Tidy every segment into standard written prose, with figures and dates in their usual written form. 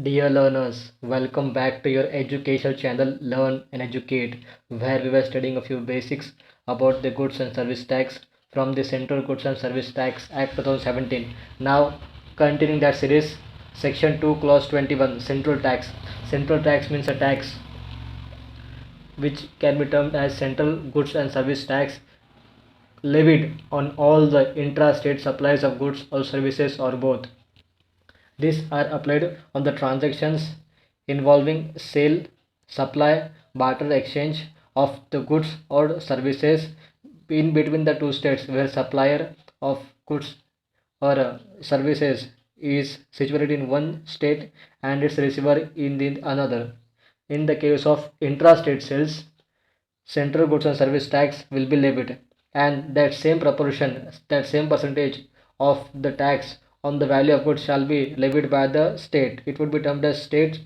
Dear learners, welcome back to your educational channel Learn and Educate, where we were studying a few basics about the Goods and Service Tax from the Central Goods and Service Tax Act 2017. Now, continuing that series, Section 2, Clause 21, Central Tax. Central tax means a tax which can be termed as Central Goods and Service Tax levied on all the intra-state supplies of goods or services or both. These are applied on the transactions involving sale, supply, barter exchange of the goods or services in between the two states where supplier of goods or services is situated in one state and its receiver in the another. In the case of intra-state sales, central goods and service tax will be levied, and that same proportion, that same percentage of the tax on the value of goods shall be levied by the state. It would be termed as state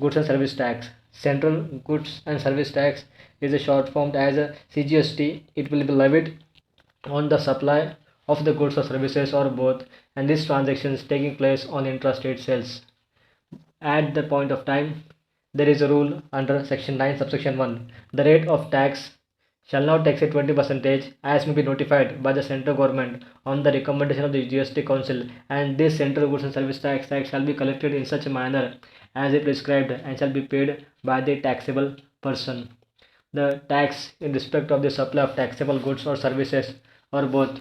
goods and service tax. Central goods and service tax is a short form as a CGST. It will be levied on the supply of the goods or services or both, and these transactions taking place on intrastate sales. At the point of time, there is a rule under section 9 subsection 1. The rate of tax shall not exceed 20% as may be notified by the central government on the recommendation of the GST Council, and this Central Goods and Service Tax shall be collected in such a manner as it prescribed and shall be paid by the taxable person. The tax in respect of the supply of taxable goods or services or both,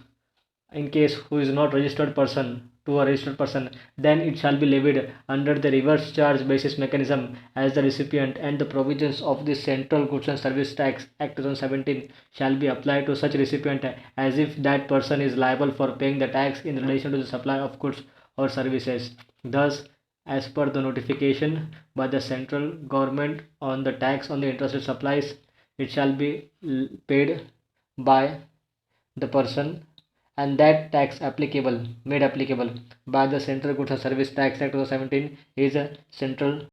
in case who is not registered person to a registered person, then it shall be levied under the reverse charge basis mechanism as the recipient, and the provisions of the Central Goods and Service Tax Act 2017 shall be applied to such recipient as if that person is liable for paying the tax in relation to the supply of goods or services. Thus, as per the notification by the central government on the tax on the interested supplies, it shall be paid by the person, and that tax applicable made applicable by the Central Goods and Service Tax Act 2017 is a central